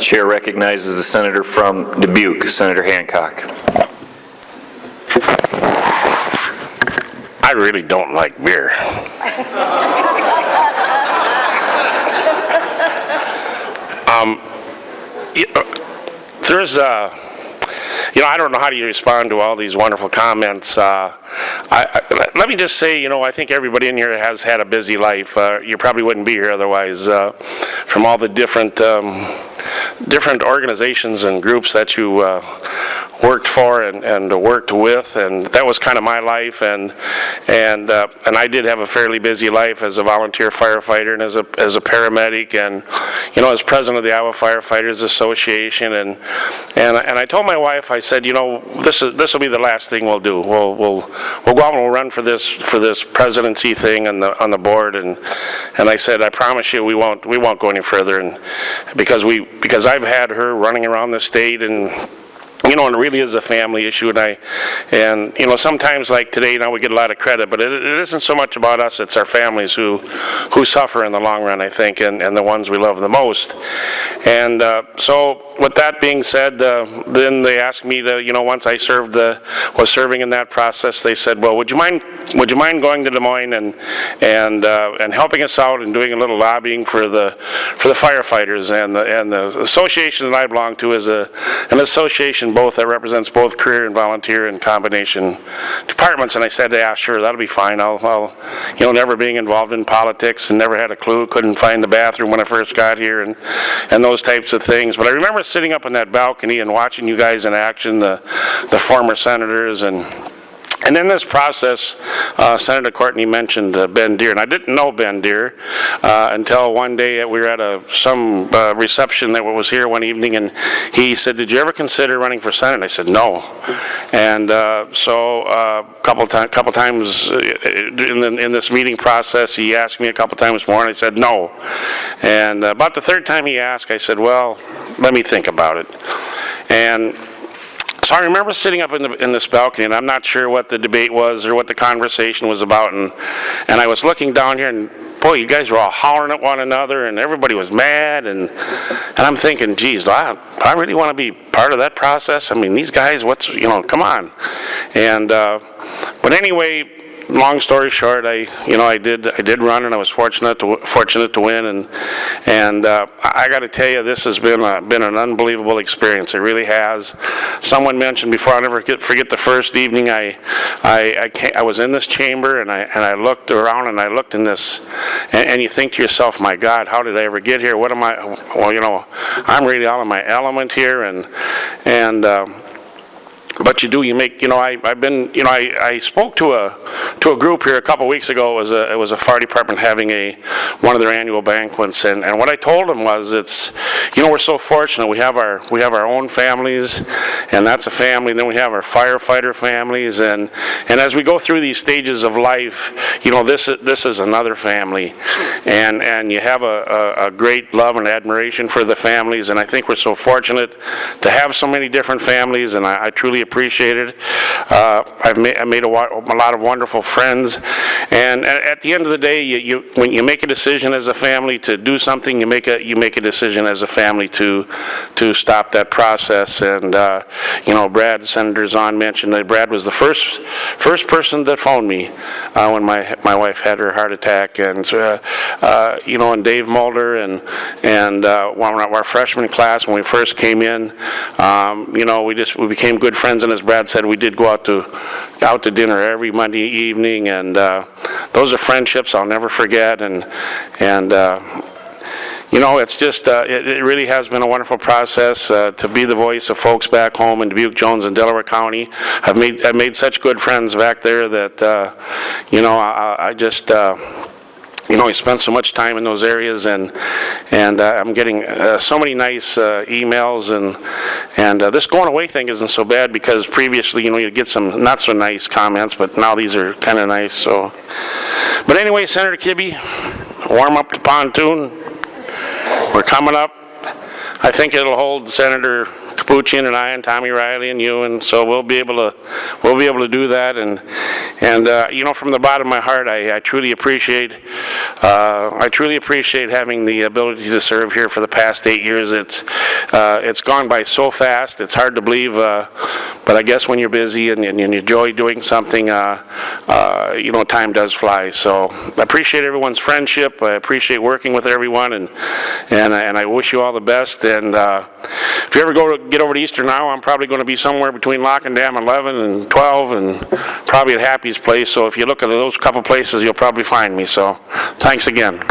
Chair recognizes the senator from Dubuque, Senator Hancock. I really don't like beer. There's I don't know how do you respond to all these wonderful comments. Let me just say, I think everybody in here has had a busy life. You probably wouldn't be here otherwise. From all the different organizations and groups that you worked for and worked with, and that was kind of my life. And I did have a fairly busy life as a volunteer firefighter and as a paramedic, and as president of the Iowa Firefighters Association. And I told my wife, I said, this will be the last thing we'll do. We'll go out and we'll run for this presidency thing on the board. And I said, I promise you, we won't go any further. And because I've had her running around the state, and and it really is a family issue, and sometimes like today, we get a lot of credit, but it isn't so much about us, it's our families who suffer in the long run, I think, and the ones we love the most. And so with that being said, then they asked me to, once I was serving in that process, they said, well, would you mind going to Des Moines and helping us out and doing a little lobbying for the firefighters, and the association that I belong to is an association that represents both career and volunteer and combination departments. And I said, yeah, sure, that'll be fine. I'll never being involved in politics and never had a clue, couldn't find the bathroom when I first got here, and those types of things. But I remember sitting up on that balcony and watching you guys in action, the former senators, and in this process, Senator Courtney mentioned Ben Deere, and I didn't know Ben Deere until one day we were at some reception that was here one evening, and he said, "Did you ever consider running for Senate?" And I said, "No." And so a couple times in this meeting process, he asked me a couple times more, and I said no. And about the third time he asked, I said, "Well, let me think about it." And so I remember sitting up in this balcony, and I'm not sure what the debate was or what the conversation was about, and I was looking down here, and boy, you guys were all hollering at one another, and everybody was mad, and I'm thinking, geez, do I really want to be part of that process? I mean, these guys, come on. And but anyway, long story short, I did run, and I was fortunate to win, and I got to tell you, this has been an unbelievable experience. It really has. Someone mentioned before, I'll never forget the first evening I was in this chamber, and I looked around, and I looked in this, and you think to yourself, my God, how did I ever get here? What am I? Well, I'm really out of my element here, and but you make, I spoke to a group here a couple weeks ago. It was a fire department having one of their annual banquets, and what I told them was, we're so fortunate. We have our own families, and that's a family. And then we have our firefighter families, and as we go through these stages of life, this is another family, and you have a great love and admiration for the families, and I think we're so fortunate to have so many different families, and I truly appreciate it. I've made a lot of wonderful friends, and at the end of the day, when you make a decision as a family to do something, you make a decision as a family to stop that process. And Brad, Senator Zahn mentioned that Brad was the first person that phoned me when my wife had her heart attack, and and Dave Mulder and one of our freshman class when we first came in, we became good friends. And as Brad said, we did go out to dinner every Monday evening, and those are friendships I'll never forget. And it's just, it really has been a wonderful process to be the voice of folks back home in Dubuque, Jones, and Delaware County. I've made such good friends back there that, I just, we spent so much time in those areas, and I'm getting so many nice emails, and this going away thing isn't so bad, because previously, you'd get some not so nice comments, but now these are kind of nice. So, but anyway, Senator Kibbe, warm up the pontoon. We're coming up. I think it'll hold Senator Capuchin and I and Tommy Riley and you, and so we'll be able to do that. And you know, from the bottom of my heart, I truly appreciate having the ability to serve here for the past 8 years. It's gone by so fast. It's hard to believe, but I guess when you're busy and you enjoy doing something, you know, time does fly. So I appreciate everyone's friendship. I appreciate working with everyone, and I wish you all the best. And if you ever get over to Easter now, I'm probably going to be somewhere between Lock and Dam 11 and 12, and probably at Happy's place. So if you look at those couple places, you'll probably find me. So thanks again.